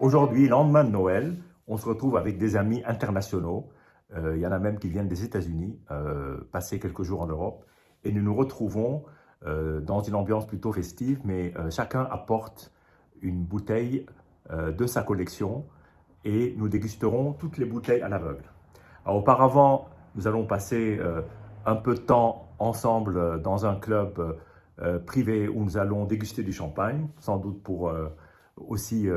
Aujourd'hui, lendemain de Noël, on se retrouve avec des amis internationaux. Il y en a même qui viennent des États-Unis, passer quelques jours en Europe. Et nous nous retrouvons dans une ambiance plutôt festive, mais chacun apporte une bouteille de sa collection et nous dégusterons toutes les bouteilles à l'aveugle. Alors, auparavant, nous allons passer un peu de temps ensemble dans un club privé où nous allons déguster du champagne, sans doute pour aussi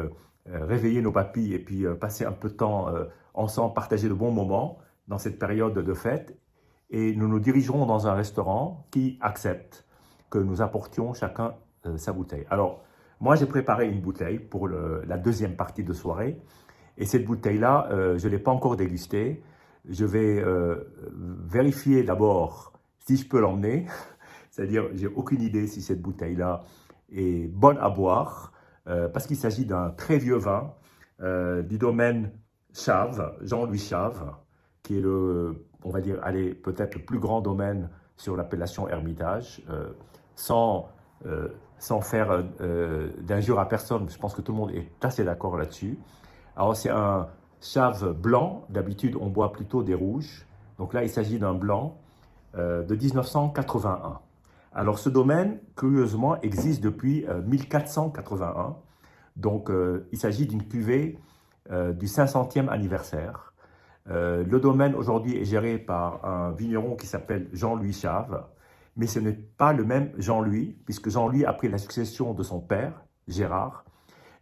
réveiller nos papilles et puis passer un peu de temps ensemble, partager de bons moments dans cette période de fête. Et nous nous dirigerons dans un restaurant qui accepte que nous apportions chacun sa bouteille. Alors, moi, j'ai préparé une bouteille pour la deuxième partie de soirée. Et cette bouteille-là, je ne l'ai pas encore dégustée. Je vais vérifier d'abord si je peux l'emmener. C'est-à-dire, j'ai aucune idée si cette bouteille-là est bonne à boire, parce qu'il s'agit d'un très vieux vin du domaine Chave, Jean-Louis Chave, qui est on va dire, allez, peut-être le plus grand domaine sur l'appellation Hermitage, sans faire d'injure à personne. Je pense que tout le monde est assez d'accord là-dessus. Alors, c'est un Chave blanc. D'habitude, on boit plutôt des rouges. Donc là, il s'agit d'un blanc de 1981. Alors, ce domaine, curieusement, existe depuis 1481. Donc, il s'agit d'une cuvée du 500e anniversaire. Le domaine aujourd'hui est géré par un vigneron qui s'appelle Jean-Louis Chave, mais ce n'est pas le même Jean-Louis, puisque Jean-Louis a pris la succession de son père, Gérard,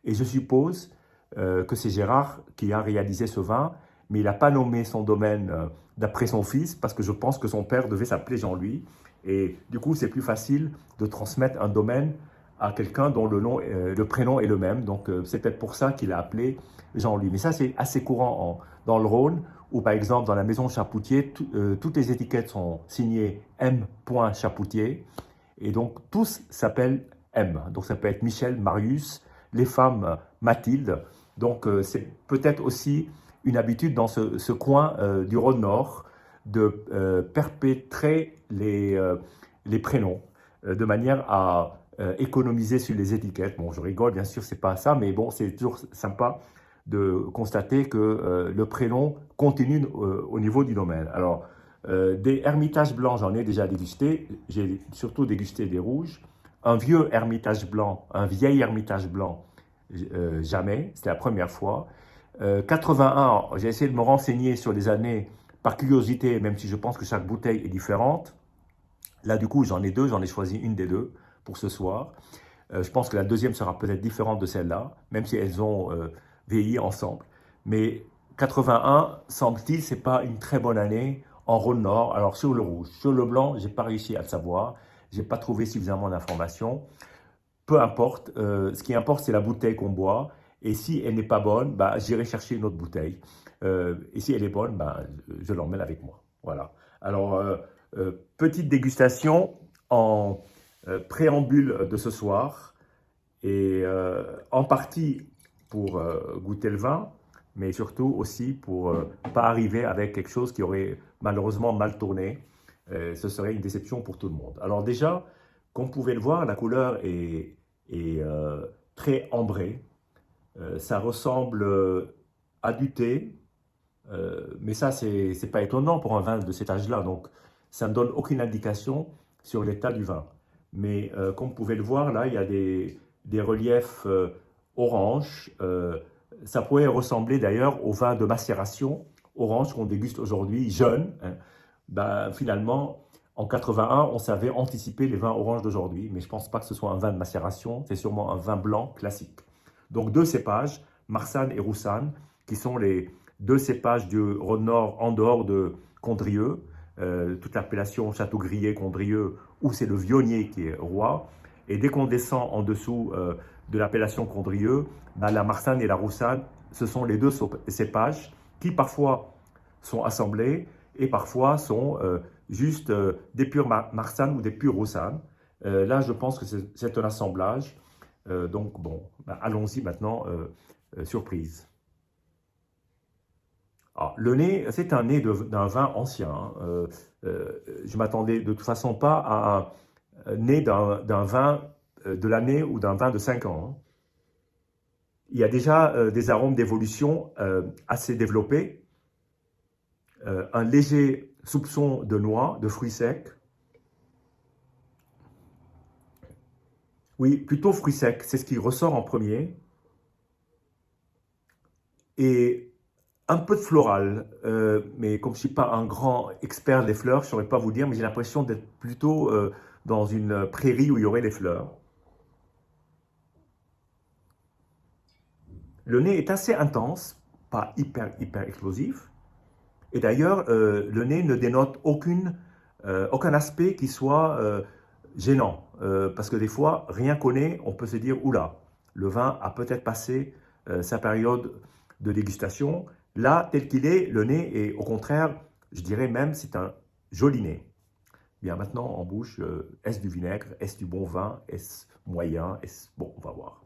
et je suppose que c'est Gérard qui a réalisé ce vin, mais il n'a pas nommé son domaine d'après son fils, parce que je pense que son père devait s'appeler Jean-Louis, et du coup c'est plus facile de transmettre un domaine à quelqu'un dont le prénom est le même, donc c'est peut-être pour ça qu'il a appelé Jean-Louis. Mais ça c'est assez courant dans le Rhône, où par exemple dans la maison Chapoutier, toutes les étiquettes sont signées M. Chapoutier, et donc tous s'appellent M. Donc ça peut être Michel, Marius, les femmes Mathilde. Donc c'est peut-être aussi une habitude dans ce coin du Rhône Nord de perpétrer les prénoms de manière à économiser sur les étiquettes. Bon, je rigole, bien sûr, c'est pas ça, mais bon, c'est toujours sympa de constater que le prénom continue au niveau du domaine. Alors, des Hermitage blancs, j'en ai déjà dégusté. J'ai surtout dégusté des rouges. Un vieux Hermitage blanc, un vieil Hermitage blanc, jamais. C'était la première fois. 81, j'ai essayé de me renseigner sur les années par curiosité, même si je pense que chaque bouteille est différente. Là, du coup, j'en ai deux, j'en ai choisi une des deux pour ce soir. Je pense que la deuxième sera peut-être différente de celle-là, même si elles ont vieilli ensemble. Mais 81, semble-t-il, c'est pas une très bonne année en Rhône-Nord. Alors sur le rouge, sur le blanc, j'ai pas réussi à le savoir. J'ai pas trouvé suffisamment d'informations. Peu importe, ce qui importe, c'est la bouteille qu'on boit. Et si elle n'est pas bonne, bah, j'irai chercher une autre bouteille. Et si elle est bonne, bah, je l'emmène avec moi. Voilà. Alors, petite dégustation en préambule de ce soir. Et en partie pour goûter le vin, mais surtout aussi pour pas arriver avec quelque chose qui aurait malheureusement mal tourné. Ce serait une déception pour tout le monde. Alors déjà, comme vous pouvez le voir, la couleur est très ambrée. Ça ressemble à du thé, mais ça, c'est pas étonnant pour un vin de cet âge-là. Donc, ça ne donne aucune indication sur l'état du vin. Mais comme vous pouvez le voir, là, il y a des reliefs orange. Ça pourrait ressembler d'ailleurs au vin de macération orange qu'on déguste aujourd'hui, jeune. Hein. Ben, finalement, en 81, on savait anticiper les vins oranges d'aujourd'hui, mais je ne pense pas que ce soit un vin de macération, c'est sûrement un vin blanc classique. Donc deux cépages, Marsanne et Roussanne, qui sont les deux cépages du Rhône-Nord en dehors de Condrieu, toute l'appellation Château-Grier, Condrieu, où c'est le Vionnier qui est roi. Et dès qu'on descend en dessous de l'appellation Condrieu, ben la Marsanne et la Roussanne, ce sont les deux cépages qui parfois sont assemblés et parfois sont juste des purs Marsanne ou des purs Roussanne. Là, je pense que c'est un assemblage. Donc, bon, ben, allons-y maintenant, surprise. Alors, le nez, c'est un nez d'un vin ancien. Hein. Je m'attendais de toute façon pas à un nez d'un vin de l'année ou d'un vin de 5 ans. Hein. il y a déjà des arômes d'évolution assez développés, un léger soupçon de noix, de fruits secs. Oui, plutôt fruits secs, c'est ce qui ressort en premier. Et un peu de floral, mais comme je ne suis pas un grand expert des fleurs, je ne saurais pas vous dire, mais j'ai l'impression d'être plutôt dans une prairie où il y aurait des fleurs. Le nez est assez intense, pas hyper explosif. Et d'ailleurs, le nez ne dénote aucun aspect qui soit gênant. Parce que des fois, rien qu'au nez, on peut se dire, oula, le vin a peut-être passé sa période de dégustation. Là, tel qu'il est, le nez est au contraire, je dirais même, c'est un joli nez. Bien, maintenant, en bouche, est-ce du vinaigre? Est-ce du bon vin? Est-ce moyen? Bon, on va voir.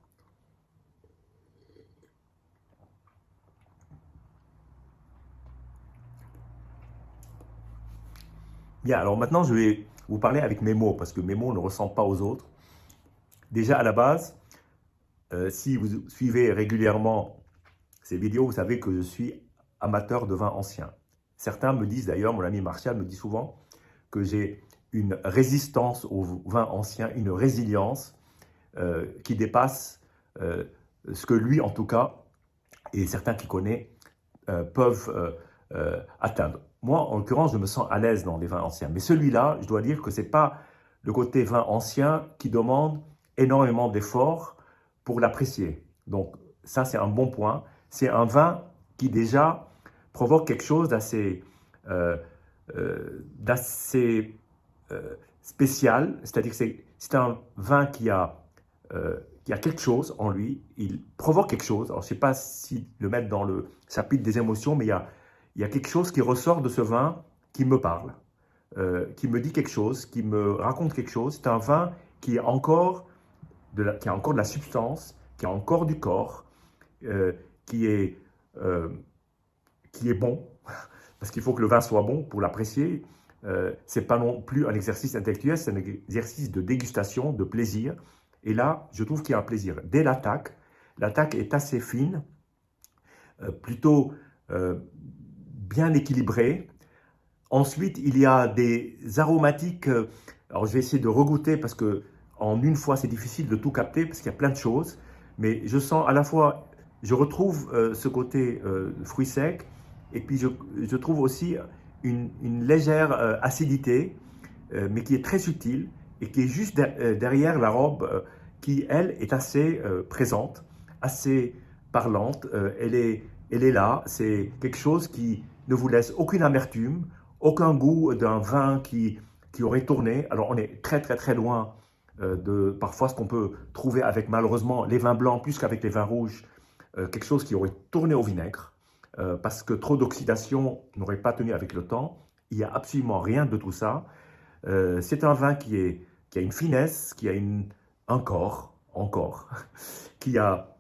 Bien, alors maintenant, je vais vous parler avec mes mots, parce que mes mots ne ressemblent pas aux autres. Déjà, à la base, si vous suivez régulièrement ces vidéos, vous savez que je suis amateur de vin ancien. Certains me disent d'ailleurs, mon ami Martial me dit souvent que j'ai une résistance au vin ancien, une résilience qui dépasse ce que lui, en tout cas, et certains qui connaissent, peuvent atteindre. Moi, en l'occurrence, je me sens à l'aise dans les vins anciens. Mais celui-là, je dois dire que ce n'est pas le côté vin ancien qui demande énormément d'efforts pour l'apprécier. Donc, ça, c'est un bon point. C'est un vin qui déjà provoque quelque chose d'assez spécial. C'est-à-dire que c'est un vin qui a quelque chose en lui. Il provoque quelque chose. Alors, je ne sais pas si le mettre dans le chapitre des émotions, mais il y a quelque chose qui ressort de ce vin qui me parle, qui me dit quelque chose, qui me raconte quelque chose. C'est un vin qui a encore de la substance, qui a encore du corps, euh, qui, est, euh, qui est bon, parce qu'il faut que le vin soit bon pour l'apprécier. Ce n'est pas non plus un exercice intellectuel, c'est un exercice de dégustation, de plaisir. Et là, je trouve qu'il y a un plaisir. Dès l'attaque, l'attaque est assez fine, plutôt bien équilibrée. Ensuite, il y a des aromatiques. Alors, je vais essayer de regoûter parce que en une fois, c'est difficile de tout capter parce qu'il y a plein de choses. Mais je sens à la fois, je retrouve ce côté fruits secs et puis je trouve aussi une légère acidité, mais qui est très subtile et qui est juste derrière la robe qui, elle, est assez présente, assez parlante. Elle est là. C'est quelque chose qui ne vous laisse aucune amertume, aucun goût d'un vin qui aurait tourné. Alors on est très loin de parfois ce qu'on peut trouver avec malheureusement les vins blancs plus qu'avec les vins rouges, quelque chose qui aurait tourné au vinaigre, parce que trop d'oxydation n'aurait pas tenu avec le temps. Il n'y a absolument rien de tout ça. C'est un vin qui a une finesse, qui a un corps, encore, qui a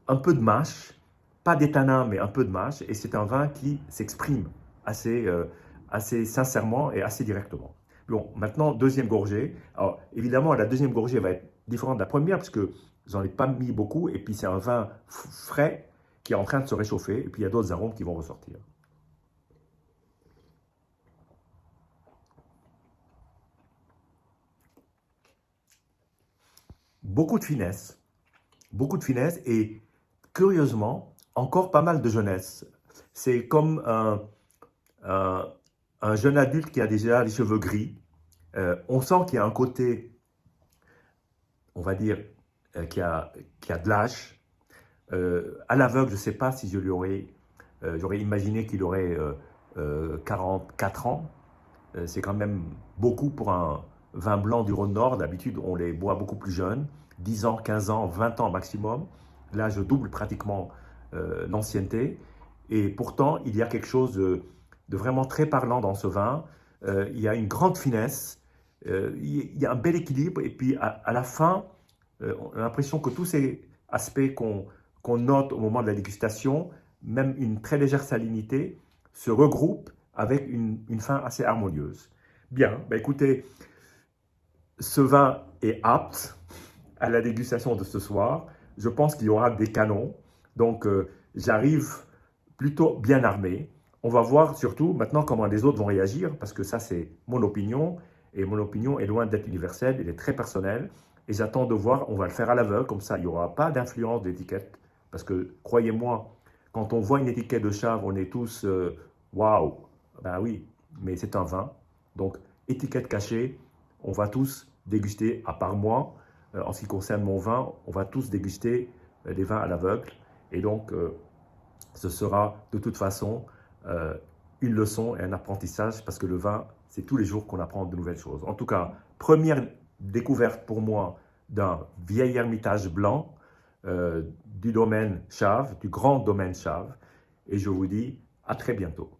un peu de mâche, pas d'étanin, mais un peu de mâche, et c'est un vin qui s'exprime assez sincèrement et assez directement. Bon, maintenant, deuxième gorgée. Alors, évidemment, la deuxième gorgée va être différente de la première, parce que j'en ai pas mis beaucoup, et puis c'est un vin frais qui est en train de se réchauffer, et puis il y a d'autres arômes qui vont ressortir. Beaucoup beaucoup de finesse, et curieusement, encore pas mal de jeunesse. C'est comme un, un jeune adulte qui a déjà les cheveux gris. On sent qu'il y a un côté, on va dire, qui a de l'âge. À l'aveugle, je ne sais pas si j'aurais imaginé qu'il aurait 44 ans. C'est quand même beaucoup pour un vin blanc du Rhône-Nord. D'habitude, on les boit beaucoup plus jeunes, 10 ans, 15 ans, 20 ans maximum. Là, je double pratiquement l'ancienneté. Et pourtant, il y a quelque chose de vraiment très parlant dans ce vin. Il y a une grande finesse, il y a un bel équilibre. Et puis, à la fin, on a l'impression que tous ces aspects qu'on note au moment de la dégustation, même une très légère salinité, se regroupent avec une fin assez harmonieuse. Bien, bah écoutez, ce vin est apte à la dégustation de ce soir. Je pense qu'il y aura des canons. Donc, j'arrive plutôt bien armé. On va voir surtout maintenant comment les autres vont réagir, parce que ça, c'est mon opinion, et mon opinion est loin d'être universelle, elle est très personnelle, et j'attends de voir, on va le faire à l'aveugle, comme ça, il n'y aura pas d'influence d'étiquette, parce que, croyez-moi, quand on voit une étiquette de chave, on est tous waouh, ben oui, mais c'est un vin, donc étiquette cachée, on va tous déguster, à part moi, en ce qui concerne mon vin, on va tous déguster des vins à l'aveugle, et donc ce sera de toute façon une leçon et un apprentissage, parce que le vin, c'est tous les jours qu'on apprend de nouvelles choses. En tout cas, première découverte pour moi d'un vieil ermitage blanc du domaine Chave, du grand domaine Chave, et je vous dis à très bientôt.